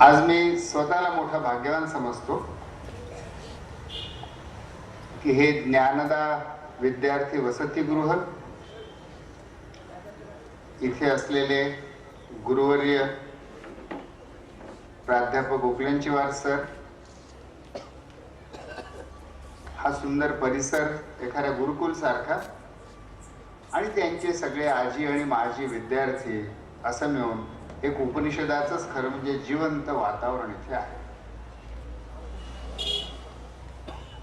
आज मी स्वतःला मोठा भाग्यवान समजतो की हे ज्ञानदा विद्यार्थी वसतिगृह, इथे असलेले गुरुवर्य प्राध्यापक उपलेंचीवार सर, हा सुंदर परिसर एखाद्या गुरुकुल सारखा, आणि त्यांचे सगळे आजी आणि माजी विद्यार्थी असं मिळून एक उपनिषदाचंच खरं म्हणजे जिवंत वातावरण इथे आहे.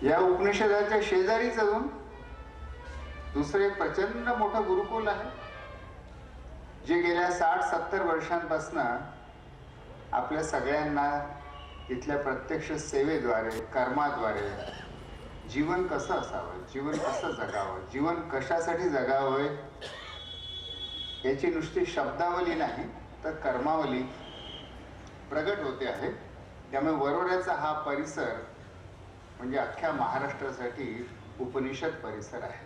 या उपनिषदाच्या शेजारीच अजून दुसरे प्रचंड मोठं गुरुकुल आहे, जे गेल्या 60-70 वर्षांपासून आपल्या सगळ्यांना इथल्या प्रत्यक्ष सेवेद्वारे, कर्माद्वारे जीवन कसं असावं, जीवन कसं जगावं, जीवन कशासाठी जगावं याची नुसती शब्दावली नाही तर कर्मावली प्रगट होते आहे. त्यामुळे वरोऱ्याचा हा परिसर म्हणजे अख्ख्या महाराष्ट्रासाठी उपनिषद परिसर आहे.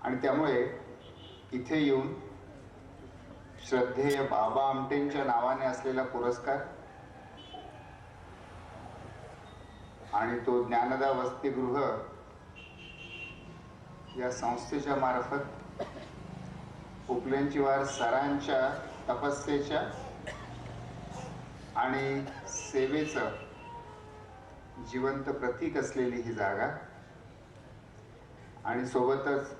आणि त्यामुळे इथे येऊन श्रद्धेय बाबा आमटेंच्या नावाने असलेला पुरस्कार आणि तो ज्ञानदा वसतिगृह या संस्थेच्या मार्फत उपलेंचीवार सरांच्या तपस्येच्या आणि सेवेचं जिवंत प्रतीक असलेली ही जागा, आणि सोबतच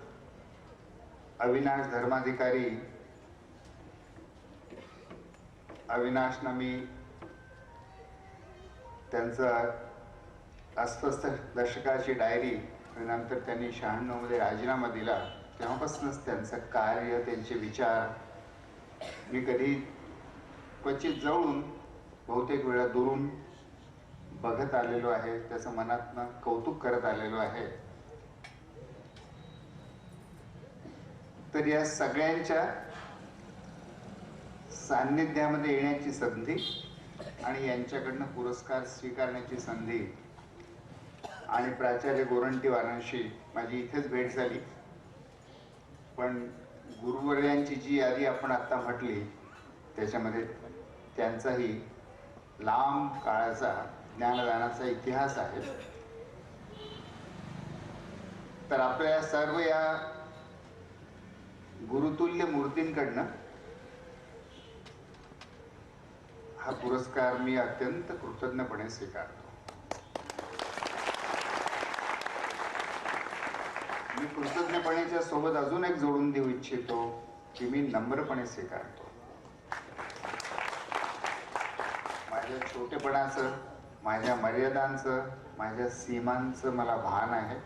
अविनाश धर्माधिकारी अविनाशना मी त्यांचं अस्वस्थ दशकाची डायरी, नंतर त्यांनी 96 मध्ये राजीनामा दिला, तेव्हापासूनच त्यांचं कार्य, त्यांचे विचार मी कधी क्वचित जवळून बहुतेक वेळा दुरून बघत आलेलो आहे, त्याचं मनातनं कौतुक करत आलेलो आहे. तर या सगळ्यांच्या सान्निध्यामध्ये येण्याची संधी आणि यांच्याकडनं पुरस्कार स्वीकारण्याची संधी, आणि प्राचार्य गोरंटीवारांशी माझी इथेच भेट झाली. पण गुरुवर्यांची जी यादी आपण आता म्हटली त्याच्यामध्ये त्यांचाही लांब काळाचा ज्ञानदानाचा इतिहास आहे. तर आपल्या सर्व या गुरुतुल्य मूर्तींकडनं हा पुरस्कार मी अत्यंत कृतज्ञपणे स्वीकारतो. मी कृतज्ञपणेच्या सोबत अजून एक जोडून देऊ इच्छितो की मी नम्रपणे स्वीकारतो. माझ्या छोटेपणाचं, माझ्या मर्यादांचं, माझ्या सीमांचं मला भान आहे.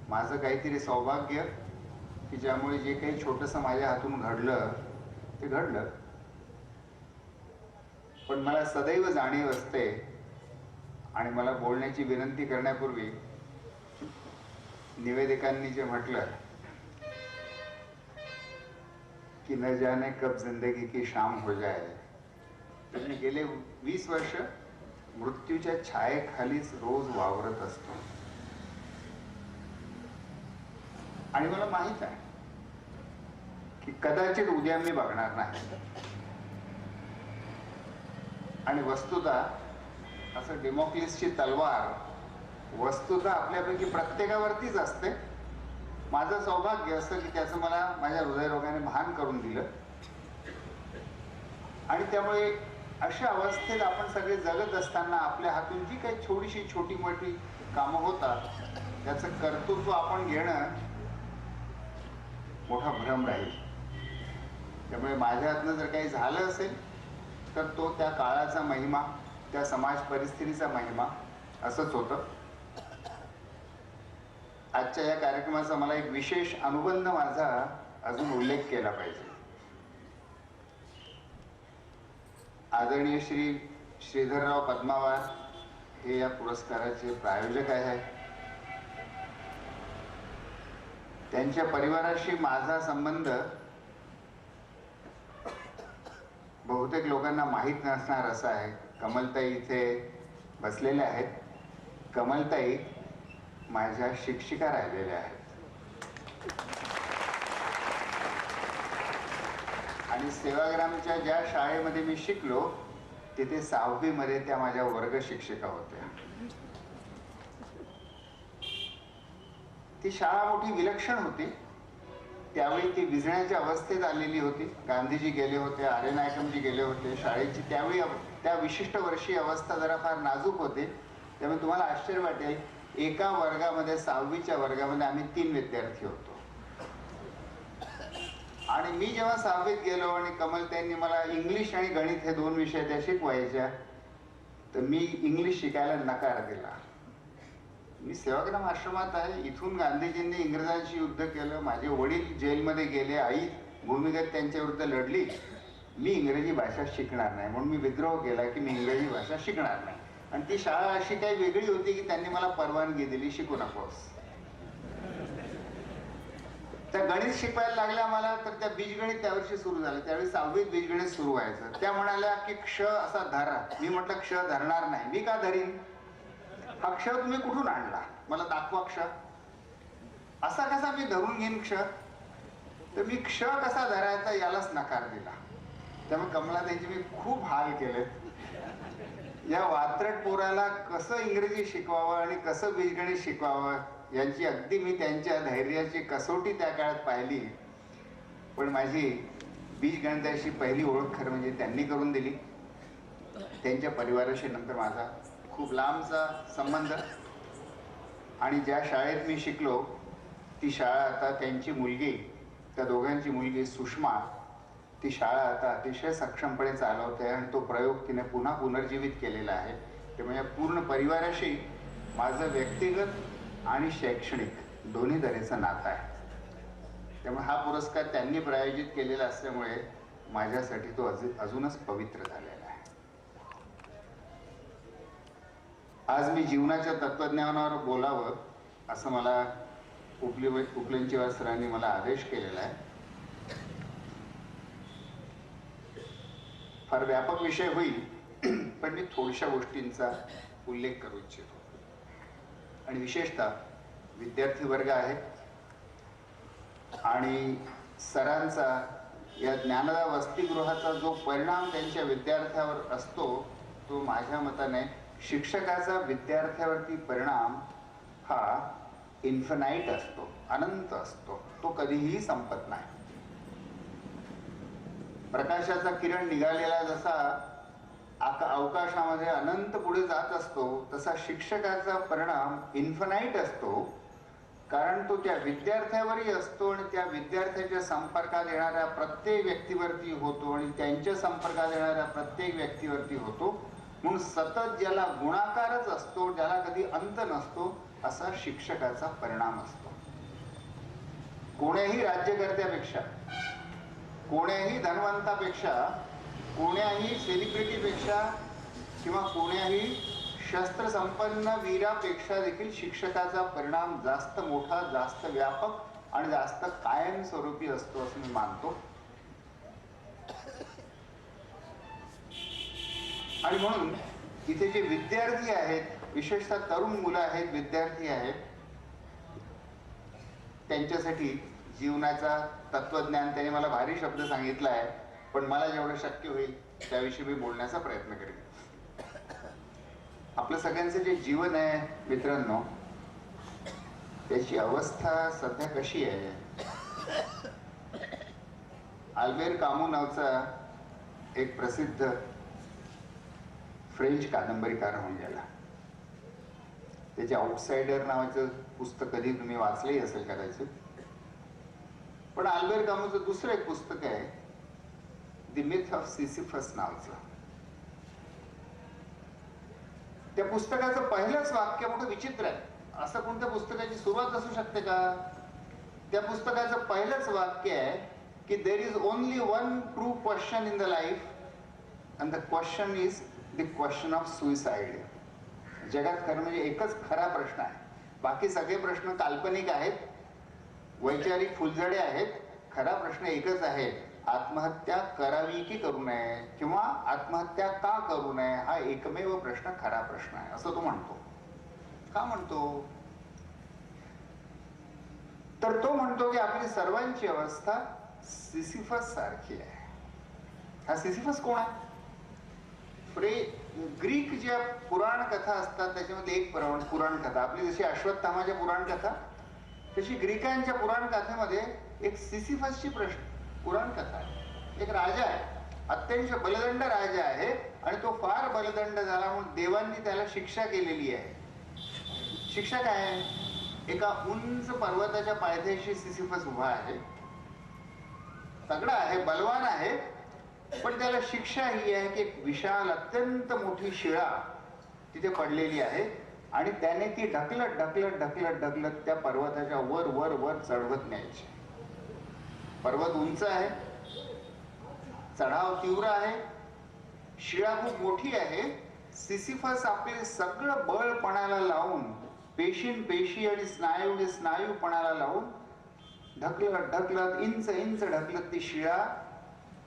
माझं काहीतरी सौभाग्य की ज्यामुळे जे काही छोटंसं माझ्या हातून घडलं ते घडलं, पण मला सदैव जाणीव असते, आणि मला बोलण्याची विनंती करण्यापूर्वी निवेदिकांनी जे म्हटलं की न जाने कब जिंदगी की शाम हो जाए, तर मी गेले 20 वर्ष मृत्यूच्या छायेखालीच रोज वावरत असतो. आणि मला माहित आहे की कदाचित उद्या मी बघणार नाही. आणि वस्तुतः असं डेमोक्लिसची तलवार वस्तुतः आपल्यापैकी प्रत्येकावरतीच असते. माझं सौभाग्य असतं की त्याचं मला माझ्या हृदयरोगाने भान करून दिलं, आणि त्यामुळे अशा अवस्थेत आपण सगळे जगत असताना आपल्या हातून जी काही छोटीशी छोटी मोठी कामं होतात त्याचं कर्तृत्व आपण घेणं मोठा भ्रम राहील. त्यामुळे माझ्या हातनं जर काही झालं असेल तर तो त्या काळाचा महिमा, त्या समाज परिस्थितीचा महिमा असंच होतं. आजच्या या कार्यक्रमाचा मला एक विशेष अनुबंध माझा अजून उल्लेख केला पाहिजे. आदरणीय श्री श्रीधरराव पद्मावार हे या पुरस्काराचे प्रायोजक आहेत. त्यांच्या परिवाराशी माझा संबंध बहुतेक लोकांना माहीत नसणार असा आहे. कमलताई इथे बसलेल्या आहेत. कमलताई माझ्या शिक्षिका राहिलेल्या आहेत, आणि सेवाग्रामच्या ज्या शाळेमध्ये मी शिकलो तिथे 6वी मध्ये त्या माझ्या वर्ग शिक्षिका होत्या. ती शाळा मोठी विलक्षण होती. त्यावेळी ती विझण्याच्या अवस्थेत आलेली होती. गांधीजी गेले होते, आर्य नायकमजी गेले होते. शाळेची त्यावेळी त्या विशिष्ट वर्षी अवस्था जरा फार नाजूक होते. त्यामुळे तुम्हाला आश्चर्य वाटेल, एका वर्गामध्ये 6वीच्या वर्गामध्ये आम्ही 3 विद्यार्थी होतो. आणि मी जेव्हा 6वीत गेलो आणि कमल त्यांनी मला इंग्लिश आणि गणित हे 2 विषय त्या शिकवायच्या, तर मी इंग्लिश शिकायला नकार दिला. मी सेवाग्राम आश्रमात आहे, इथून गांधीजींनी इंग्रजांशी युद्ध केलं, माझे वडील जेलमध्ये गेले, आई भूमिगत त्यांच्या विरुद्ध लढली. मी इंग्रजी भाषा शिकणार नाही म्हणून मी विद्रोह केला की मी इंग्रजी भाषा शिकणार नाही. आणि ती शाळा अशी काही वेगळी होती की त्यांनी मला परवानगी दिली, शिकू नकोस. त्या गणित शिकवायला लागल्या मला, तर त्या बीजगणित त्यावर्षी सुरू झालं. त्यावेळी 6वीत बीजगणित सुरू व्हायचं. त्या म्हणाल्या की क्ष असा धरा. मी म्हटलं क्ष धरणार नाही. मी का धरीन? हा क्ष तुम्ही कुठून आणला? मला दाखवा क्ष. असा कसा मी धरून घेईन क्ष? तर मी क्ष कसा धरायचा यालाच नकार दिला. त्यामुळे कमला त्यांची मी खूप हाल केले. या वात्रट पोराला कसं इंग्रजी शिकवावं आणि कसं बीजगणित शिकवावं यांची अगदी मी त्यांच्या धैर्याची कसोटी त्या काळात पाहिली. पण माझी बीजगणिताशी पहिली ओळख खरं म्हणजे त्यांनी करून दिली. त्यांच्या परिवाराशी नंतर माझा खूप लांबचा संबंध. आणि ज्या शाळेत मी शिकलो ती शाळा आता त्यांची मुलगी, त्या दोघांची मुलगी सुषमा, ती शाळा आता अतिशय सक्षमपणे चालवते आणि तो प्रयोग तिने पुन्हा पुनर्जीवित केलेला आहे. त्यामुळे पूर्ण परिवाराशी माझं व्यक्तिगत आणि शैक्षणिक दोन्ही तऱ्हेचं नातं आहे. त्यामुळे हा पुरस्कार त्यांनी प्रायोजित केलेला असल्यामुळे माझ्यासाठी तो अजूनच पवित्र झालेला आहे. आज मी जीवनाच्या तत्त्वज्ञानावर बोलावं असं मला उपलेंचेवार सरांनी मला आदेश केलेला आहे. फार व्यापक विषय होईल, पण मी थोड्याशा गोष्टींचा उल्लेख करू इच्छितो. आणि विशेषतः विद्यार्थी वर्ग आहे आणि सरांचा या ज्ञानदा वसतिगृहाचा जो परिणाम त्यांच्या विद्यार्थ्यावर असतो तो माझ्या मताने शिक्षकाचा विद्यार्थ्यावरती परिणाम हा इन्फिनाइट असतो, अनंत असतो. तो कधीही संपत नाही. प्रकाशाचा किरण निघालेला जसा अवकाशामध्ये अनंत पुढे जात असतो तसा शिक्षकाचा परिणाम इन्फिनाइट असतो. कारण तो त्या विद्यार्थ्यावरही असतो आणि त्या विद्यार्थ्याच्या संपर्कात येणाऱ्या प्रत्येक व्यक्तीवरती होतो आणि त्यांच्या संपर्कात येणाऱ्या प्रत्येक व्यक्तीवरती होतो. म्हणून सतत ज्याला गुणाकारच असतो, ज्याला कधी अंत नसतो, असा शिक्षकाचा परिणाम असतो. कोण्याही राज्यकर्त्यापेक्षा, कोण्याही धनवंतापेक्षा, कोण्याही सेलिब्रिटीपेक्षा किंवा कोण्याही शस्त्रसंपन्न वीरापेक्षा देखील शिक्षकाचा परिणाम जास्त मोठा, जास्त व्यापक आणि जास्त कायमस्वरूपी असतो असं मी मानतो. आणि म्हणून इथे जे विद्यार्थी आहेत, विशेषतः तरुण मुलं आहेत, विद्यार्थी आहेत, त्यांच्यासाठी जीवनाचा तत्वज्ञान त्याने मला भारी शब्द सांगितला आहे, पण मला जेवढं शक्य होईल त्याविषयी मी बोलण्याचा प्रयत्न करेन. आपलं सगळ्यांचं जे जीवन आहे मित्रांनो, त्याची अवस्था सध्या कशी आहे? अल्बेर कामू नावचा एक प्रसिद्ध फ्रेंच कादंबरीकार होऊन गेला. त्याचे आउटसाइडर नावाचं पुस्तक कधी तुम्ही वाचलंही असेल कदाचित. पण अल्बेर कामूचं दुसरं एक पुस्तक आहे, द मिथ ऑफ सिसिफस नावाचं. त्या पुस्तकाचं पहिलंच वाक्य मोठं विचित्र आहे. असं कोणत्या पुस्तकाची सुरुवात असू शकते का? त्या पुस्तकाचं पहिलंच वाक्य आहे की there is only one true question in the life and the question is the question of suicide. जगात खरं म्हणजे एकच खरा प्रश्न आहे, बाकी सगळे प्रश्न काल्पनिक आहेत, वैचारिक फुलझडे आहेत. खरा प्रश्न एकच आहे, आत्महत्या करावी की करू नये किंवा आत्महत्या का करू नये. हा एकमेव प्रश्न खरा प्रश्न आहे असं तो म्हणतो. का म्हणतो? तर तो म्हणतो की आपली सर्वांची अवस्था सिसिफस सारखी आहे. हा सिसिफस कोण आहे? ग्रीक ज्या पुराण कथा असतात त्याच्यामध्ये एक पुराण कथा, आपली जशी अश्वत्थामाच्या पुराण कथा तशी ग्रीकांच्या पुराण कथेमध्ये एक सिसिफसची पुराण कथा आहे. एक राजा आहे, अत्यंत बलदंड राजा आहे आणि तो फार बलदंड झाला म्हणून देवांनी त्याला शिक्षा केलेली आहे. शिक्षा काय आहे? एका उंच पर्वताच्या पायथ्याशी सिसिफस उभा आहे, तगडा आहे, बलवान आहे, पण त्याला शिक्षा ही आहे की एक विशाल अत्यंत मोठी शिळा तिथे पडलेली आहे आणि त्याने ती ढकलत ढकलत ढकलत ढकलत त्या पर्वताच्या वर वर वर चढवत न्यायची. पर्वत उंच आहे, चढाव तीव्र आहे, शिळा खूप मोठी आहे. सिसिफस आपले सगळं बळ पणाला लावून, पेशी आणि स्नायू पणाला लावून ढकलत ढकलत इंच इंच ढकलत ती शिळा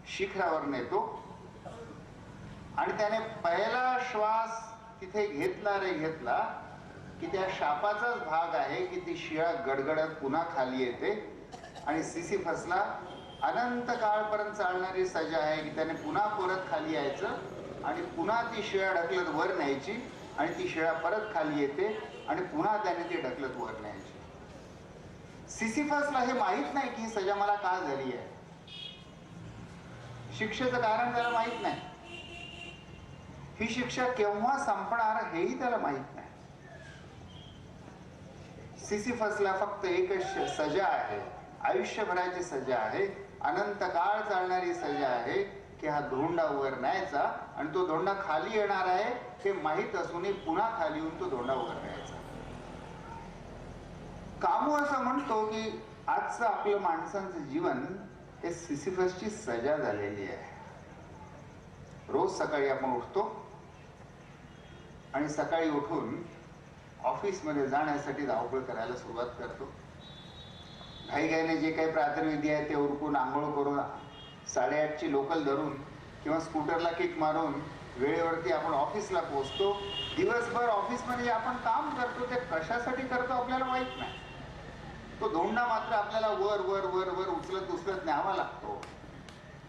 शिखरावर नेतो आणि त्याने पहिला श्वास तिथे घेतला की त्या शापाचाच भाग आहे की ती शिळा गडगडत पुन्हा खाली येते आणि सिसिफसला अनंत काळपर्यंत चालणारी सजा आहे की त्याने पुन्हा परत खाली यायचं आणि पुन्हा ती शिळा ढकलत वर न्यायची आणि ती शिळा परत खाली येते आणि पुन्हा त्याने ती ढकलत वर न्यायची. सिसिफसला हे माहित नाही की ही सजा मला का झाली आहे. शिक्षेचं कारण त्याला माहित नाही, ही शिक्षा केव्हा संपणार हेही त्याला माहित नाही. सिसिफसला फक्त एकच सजा आहे, आयुष्यभराची सजा आहे, अनंत काळ चालणारी सजा आहे की हा धोंडा वर न्यायचा आणि तो धोंडा खाली येणार आहे हे माहित असूनही पुन्हा खाली येऊन तो धोंडा वर न्यायचा. कामू असं म्हणतो की आजचं आपलं माणसांचं जीवन हे सिसिफसची सजा झालेली आहे. रोज सकाळी आपण उठतो आणि सकाळी उठून ऑफिसमध्ये जाण्यासाठी धावपळ करायला सुरुवात करतो. घाईघाईने जे काही प्रातर्विधी आहे ते उरकून आंघोळ करून 8:30ची लोकल धरून किंवा स्कूटरला किक मारून वेळेवरती आपण ऑफिसला पोहोचतो. दिवसभर ऑफिसमध्ये आपण काम करतो ते कशासाठी करतो आपल्याला माहित नाही. तो धोंडा मात्र आपल्याला वर वर वर वर उचलत न्यावा लागतो.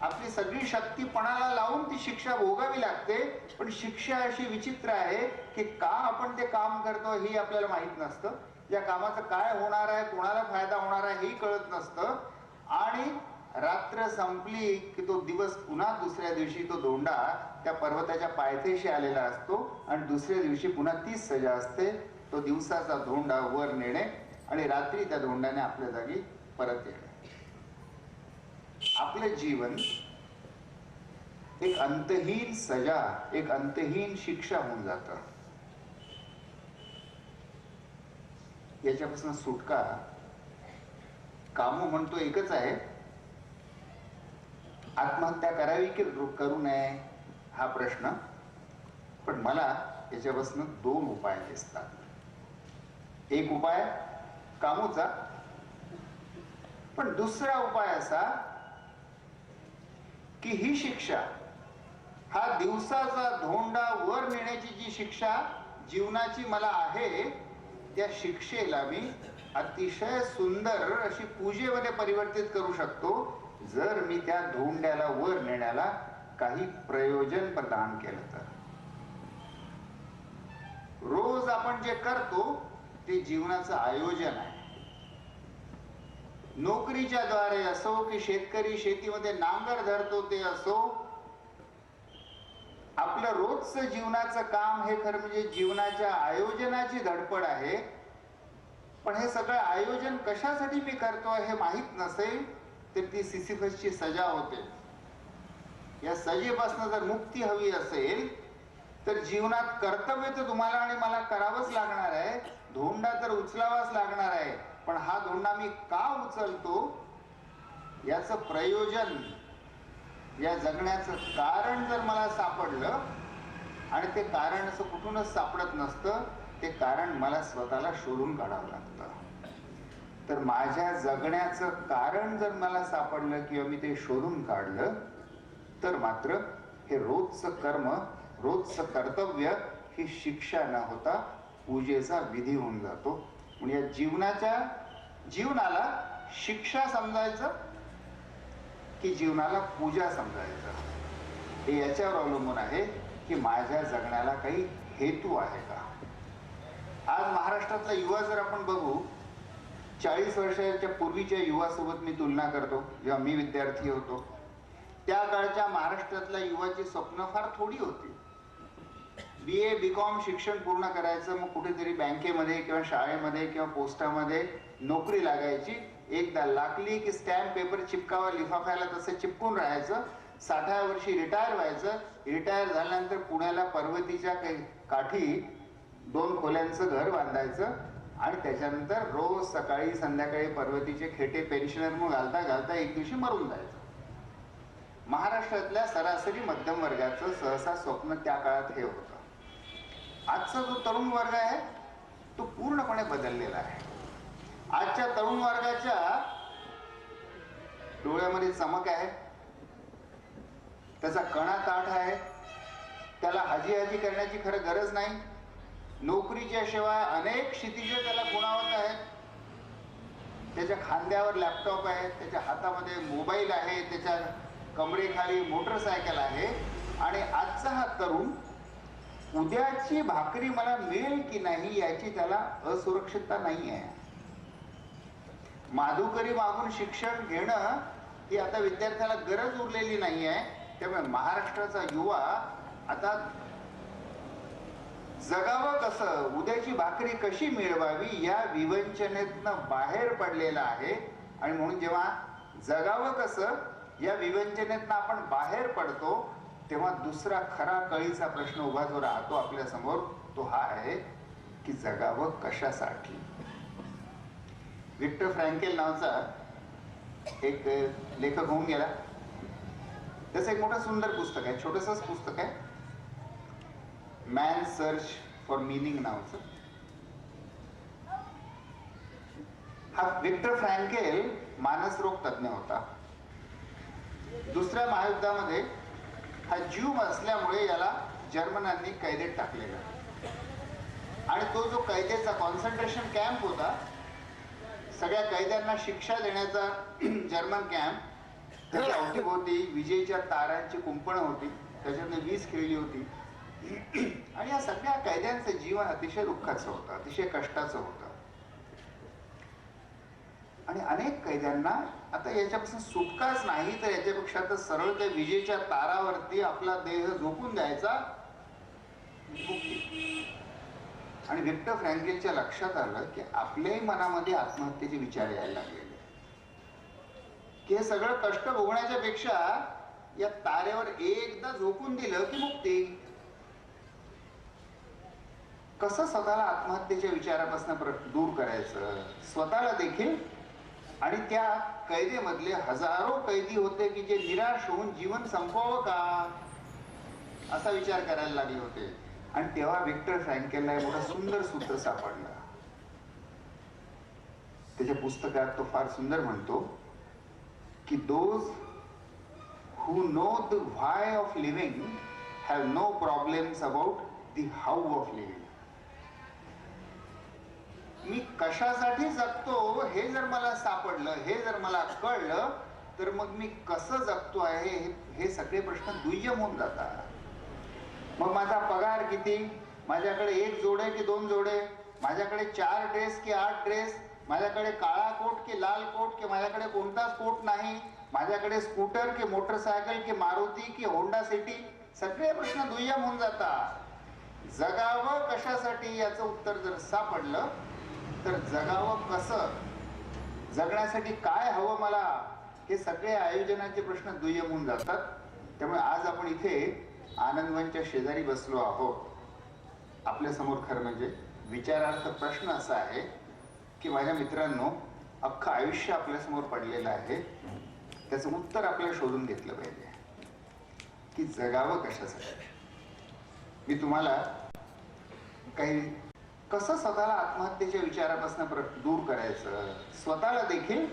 आपली सगळी शक्ती पणाला लावून ती शिक्षा भोगावी लागते. पण शिक्षा अशी विचित्र आहे की का आपण ते काम करतो हेही आपल्याला माहित नसतं. या कामाचं काय होणार आहे, कोणाला फायदा होणार आहे हेही कळत नसतं. आणि रात्र संपली की तो दिवस पुन्हा दुसऱ्या दिवशी तो धोंडा त्या पर्वताच्या पायथ्याशी आलेला असतो आणि दुसऱ्या दिवशी पुन्हा तीच सजा असते, तो दिवसाचा धोंडा वर नेणे आणि रात्री त्या धोंड्याने आपल्या जागी परत येणे. आपलं जीवन एक अंतहीन सजा, एक अंतहीन शिक्षा होऊन जातं. याच्यापासून सुटका कामू म्हणतो एकच आहे, आत्महत्या करावी की करू नये हा प्रश्न. पण मला याच्यापासून 2 उपाय दिसतात. एक उपाय कामूचा, पण दुसरा उपाय असा की ही शिक्षा, हा दिवसाचा धोंडा वर नेण्याची जी शिक्षा जीवनाची मला आहे, त्या शिक्षेला मी अतिशय सुंदर अशी पूजेमध्ये परिवर्तित करू शकतो जर मी त्या धोंड्याला वर नेण्याला काही प्रयोजन प्रदान केलं तर. रोज आपण जे करतो ते जीवनाचं आयोजन आहे. नोकरीच्या द्वारे असो की शेतकरी शेतीमध्ये नांगर धरतो ते असो, आपलं रोजचं जीवनाचं काम हे खरं म्हणजे जीवनाच्या आयोजनाची धडपड आहे. पण हे सगळं आयोजन कशासाठी मी करतो हे माहित नसेल तर ती सिसिफसची सजा होते. या सजेपासून जर मुक्ती हवी असेल तर जीवनात कर्तव्य तर तुम्हाला आणि मला करावंच लागणार आहे, धोंडा तर उचलावाच लागणार आहे. पण हा धोंडा मी का उचलतो याचं प्रयोजन, या जगण्याचं कारण जर मला सापडलं, आणि ते कारण असं कुठूनच सापडत नसतं, ते कारण मला स्वतःला शोधून काढावं लागतं. तर माझ्या जगण्याचं कारण जर मला सापडलं किंवा मी ते शोधून काढलं तर मात्र हे रोजचं कर्म, रोजचं कर्तव्य ही शिक्षा न होता पूजेचा विधी होऊन जातो. म्हणजे या जीवनाला शिक्षा समजायचं की जीवनाला पूजा समजायचं. हे याच्यावर अवलंबून आहे की माझ्या जगण्याला काही हेतू आहे का. आज महाराष्ट्रातला युवा जर आपण बघू, 40 वर्षाच्या पूर्वीच्या युवासोबत मी तुलना करतो, जेव्हा मी विद्यार्थी होतो त्या काळच्या महाराष्ट्रातल्या युवाची स्वप्न फार थोडी होती. BA BCom शिक्षण पूर्ण करायचं, मग कुठेतरी बँकेमध्ये किंवा शाळेमध्ये किंवा पोस्टामध्ये नोकरी लागायची, एकदा लागली की स्टॅम्प पेपर चिपकावा लिफाफ्याला तसं चिपकून राहायचं, 60व्या वर्षी रिटायर व्हायचं. रिटायर झाल्यानंतर पुण्याला पर्वतीच्या काठी 2 खोल्यांचं घर बांधायचं आणि त्याच्यानंतर रोज सकाळी संध्याकाळी पर्वतीचे खेटे पेन्शनर मग घालता घालता एक दिवशी मरून जायचं. महाराष्ट्रातल्या सरासरी मध्यम वर्गाचं सहसा स्वप्न त्या काळात हे होतं. आजचा जो तरुण वर्ग आहे तो पूर्णपणे बदललेला आहे. आजच्या तरुण वर्गाच्या डोळ्यामध्ये चमक आहे, त्याचा कणा ताठ आहे, त्याला हाजी हाजी करण्याची खरं गरज नाही. नोकरीच्या शिवाय अनेक क्षितिजे त्याला खुणावत आहेत. त्याच्या खांद्यावर लॅपटॉप आहे, त्याच्या हातामध्ये मोबाईल आहे, त्याच्या कमरेखाली मोटरसायकल आहे. आणि आजचा हा तरुण उद्याची भाकरी मला मिळेल की नाही याची त्याला असुरक्षितता नाही आहे. माधुकरी मागून शिक्षण घेणं ही आता विद्यार्थ्याला गरज उरलेली नाही आहे. त्यामुळे महाराष्ट्राचा युवा आता जगावं कसं, उद्याची भाकरी कशी मिळवावी या विवंचनेतनं बाहेर पडलेला आहे. आणि म्हणून जेव्हा जगावं कसं या विवंचनेतनं आपण बाहेर पडतो तेव्हा दुसरा खरा कळीचा प्रश्न उभा जो राहतो आपल्या समोर तो हा आहे की जगावं कशासाठी. विक्टर फ्रँकेल नावाचा एक लेखक होऊन गेला. त्याचं एक मोठं सुंदर पुस्तक आहे, छोटंसंच पुस्तक आहे, मॅन सर्च फॉर मीनिंग नावाचं. हा विक्टर फ्रँकेल मानसरोग तज्ञ होता. दुसऱ्या महायुद्धामध्ये हा ज्यू असल्यामुळे याला जर्मनांनी कैदेत टाकलेला आणि तो जो कैदेचा कॉन्सन्ट्रेशन कॅम्प होता, सगळ्या कैद्यांना शिक्षा देण्याचा जर्मन कॅम्प, त्याच्या अवतीभोवती विजेच्या तारांची कुंपणं होती, त्याच्यातनं वीज खेळली होती. आणि या सगळ्या कैद्यांचं जीवन अतिशय दुःखाचं होतं, अतिशय कष्टाचं होतं. आणि अनेक कैद्यांना आता याच्यापासून सुटकाच नाही तर याच्यापेक्षा तर सरळ त्या विजेच्या तारावरती आपला देह झोपून द्यायचा, मुक्ती. आणि विक्टर फ्रँकेलच्या लक्षात आलं की आपल्याही मनामध्ये आत्महत्येचे विचार यायला लागलेले, की हे सगळं कष्ट भोगण्याच्या पेक्षा या तारेवर एकदा झोपून दिलं की मुक्ती. कसं स्वतःला आत्महत्येच्या विचारापासून दूर करायचं, स्वतःला देखील. आणि त्या कैदेमधले हजारो कैदी होते की जे निराश होऊन जीवन संपवावं का असा विचार करायला लागले होते. आणि तेव्हा विक्टर फ्रँकेलला एक मोठा सुंदर सूत्र सापडला. त्याच्या पुस्तकात तो फार सुंदर म्हणतो की those who know the why of living have no problems about the how of living. मी कशासाठी जगतो हे जर मला सापडलं, हे जर मला कळलं तर मग मी कसं जगतो आहे हे सगळे प्रश्न दुय्यम होऊन जातात. मग माझा पगार किती, माझ्याकडे 1 जोडे की 2 जोडे, माझ्याकडे 4 ड्रेस की 8 ड्रेस, माझ्याकडे काळा कोट की लाल कोट की माझ्याकडे कोणताच कोट नाही, माझ्याकडे स्कूटर की मोटरसायकल की मारुती की होंडा सिटी, सगळे प्रश्न दुय्यम होऊन जातात. जगावं कशासाठी याचं उत्तर जर सापडलं तर जगावं कसं, जगण्यासाठी काय हवं मला, हे सगळे आयोजनाचे प्रश्न दुय्यम होऊन जातात. त्यामुळे आज आपण इथे आनंदवनच्या शेजारी बसलो आहोत. आपल्या समोर खरं म्हणजे विचारार्थ प्रश्न असा आहे की माझ्या मित्रांनो, अख्खं आयुष्य आपल्यासमोर पडलेलं आहे, त्याचं उत्तर आपल्याला शोधून घेतलं पाहिजे की जगावं कशासाठी. मी तुम्हाला काही कसं स्वतःला आत्महत्येच्या विचारापासून दूर करायचं, स्वतःला देखील.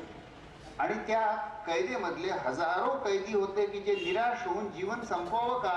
आणि त्या कैदेमधले हजारो कैदी होते की जे निराश होऊन जीवन संपवावं का